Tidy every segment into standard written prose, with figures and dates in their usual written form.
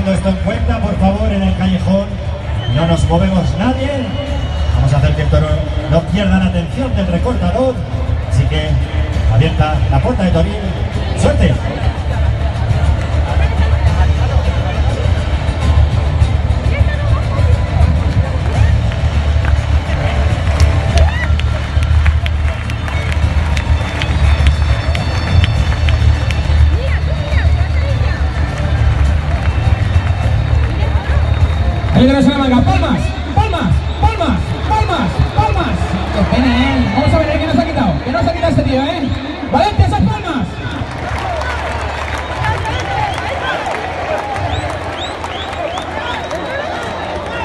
teniendo esto en cuenta, por favor, en el callejón no nos movemos nadie. Vamos a hacer que el toro no pierda la atención del recortador. Así que abierta la puerta de Toril. ¡Suerte! El que no se la manga, palmas, palmas, palmas, palmas, palmas. Qué pena, vamos a ver que nos ha quitado, este tío, Valencia, esas palmas.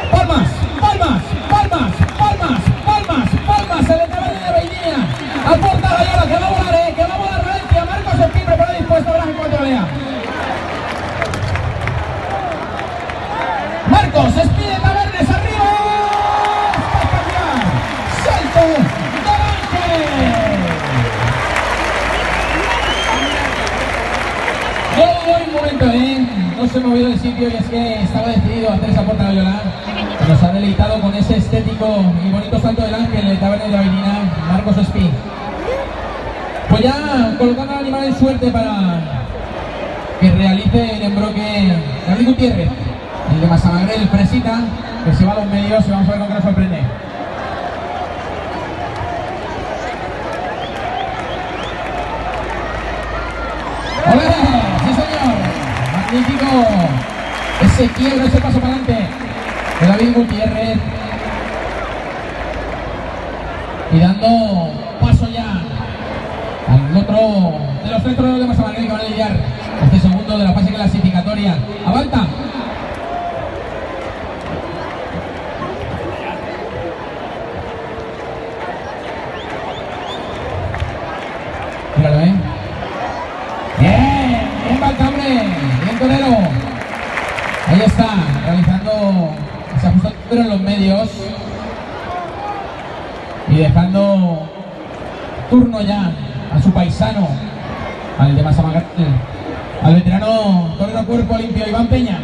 Palmas, palmas, palmas, palmas, palmas, palmas, el Etaverde de Vainilla. Aporta Gallola, que va a volar, que va a volar Valencia. Marcos Espí, preparado y dispuesto, verás en cuanto lo lea. Marcos, Espide Tabernes arriba. Espectacular. Salto del Ángel. Un momento, no se ha movido del sitio y es que estaba decidido a hacer esa puerta Gallola. Nos ha deleitado con ese estético y bonito salto del Ángel de Tabernes de Vainilla, Marcos Espí. Pues ya colocando al animal en suerte para que realice el embroque David Gutiérrez. El de Massamagrell, el Fresita, que se va a los medios y vamos a ver con qué nos sorprende. ¡Olé! ¡Sí, señor! Magnífico ese quiebro, ese paso para adelante de David Gutiérrez. Y dando paso ya al otro de los tres toreros de Massamagrell que van a lidiar este segundo de la fase clasificatoria. ¡Avanza! Míralo, Bien Balcambre, bien torero. Ahí está, realizando ese ajuste en los medios. Y dejando turno ya a su paisano, al de Massamagrell, al veterano torero cuerpo limpio, Iván Peña.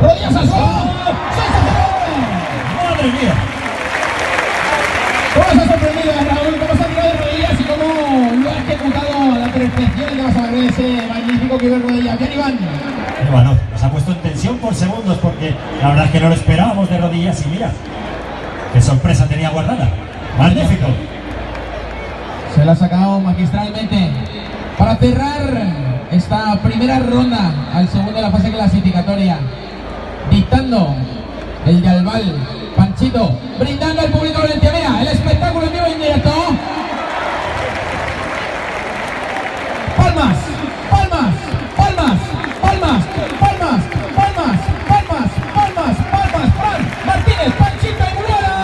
¡Rodillas al suelo! ¡Madre mía! ¿Cómo se ha sorprendido, Raúl? ¿Cómo se ha tirado de rodillas y cómo lo ha ejecutado a la perfección de Massamagrell, ese magnífico que de rodillas? Bien, Iván. Bueno, nos ha puesto en tensión por segundos porque la verdad es que no lo esperábamos de rodillas y mira, qué sorpresa tenía guardada. ¡Magnífico! Se la ha sacado magistralmente para cerrar esta primera ronda al segundo de la fase clasificatoria. Dictando el de Albal, Panchito, brindando al público Valencia. Mira, el espectáculo en vivo y en directo. Palmas, palmas, palmas, palmas, palmas, palmas, palmas, palmas, palmas, Fran Martínez, Panchito y Muriela.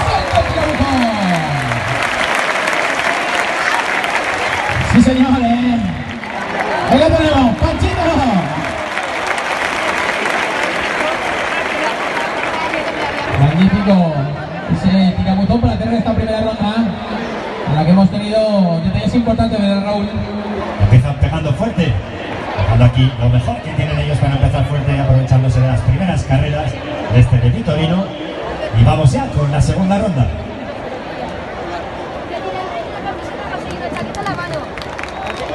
¡Salto el tirabuzón! Sí, señores. Ahí lo tenemos, Panchito. Magnífico ese tirabuzón para tener esta primera ronda en la que hemos tenido detalles importantes de Raúl. Empiezan pegando fuerte, dejando aquí lo mejor que tienen ellos para empezar fuerte, aprovechándose de las primeras carreras de este de Vitorino. Y vamos ya con la segunda ronda.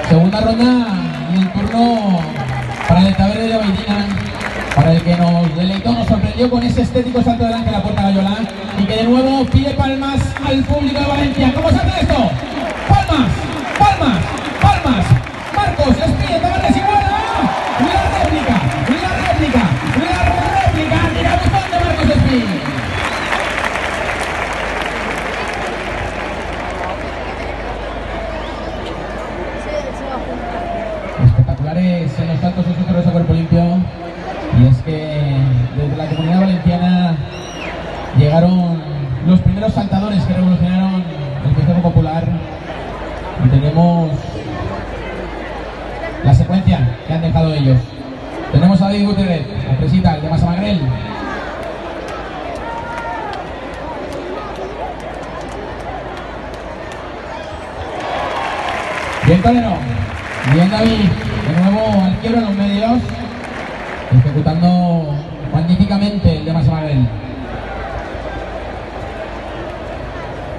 Segunda ronda y el turno para el Etaverde de Vainilla, para el que nos deleitó, nos sorprendió con ese estético salto de Ángel a puerta Gallola y que de nuevo pide palmas al público de Valencia. ¿Cómo se hace esto? ¡Palmas! ¡Palmas! ¡Palmas! Marcos, Espí, Tabernes y Guarda. ¡La réplica! ¡La réplica! ¡La réplica! ¡Tirabuzón de Marcos Espí! titulares en los saltos susurros a cuerpo limpio. Y es que desde la Comunidad Valenciana llegaron los primeros saltadores que revolucionaron el festejo popular. Y tenemos la secuencia que han dejado ellos. Tenemos a David Gutiérrez, la presita, el de Massamagrell. Bien Torero, bien David, de nuevo al quiebro en los medios, ejecutando magníficamente el de Massamagrell.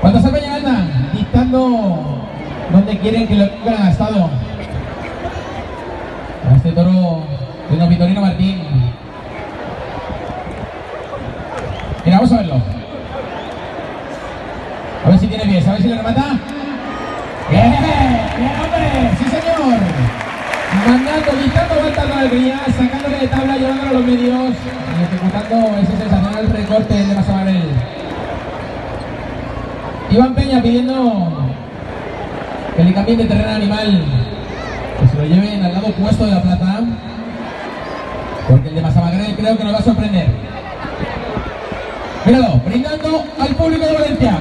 Cuando se Peña Alta, dictando donde quieren que lo pongan a estado. A este toro de don Vitorino Martín. Mira, vamos a verlo. A ver si tiene pies, a ver si le remata. ¡Bien! ¡Bien, hombre! ¡Sí, señor! Mandando, dictando vueltas con alegría, sacándole de tabla, llevándolo a los medios y ejecutando ese sensacional recorte de Massamagrell. Iván Peña pidiendo que le cambien de terreno animal, que se lo lleven al lado opuesto de la plaza, porque el de Massamagrell creo que nos va a sorprender. Míralo, brindando al público de Valencia.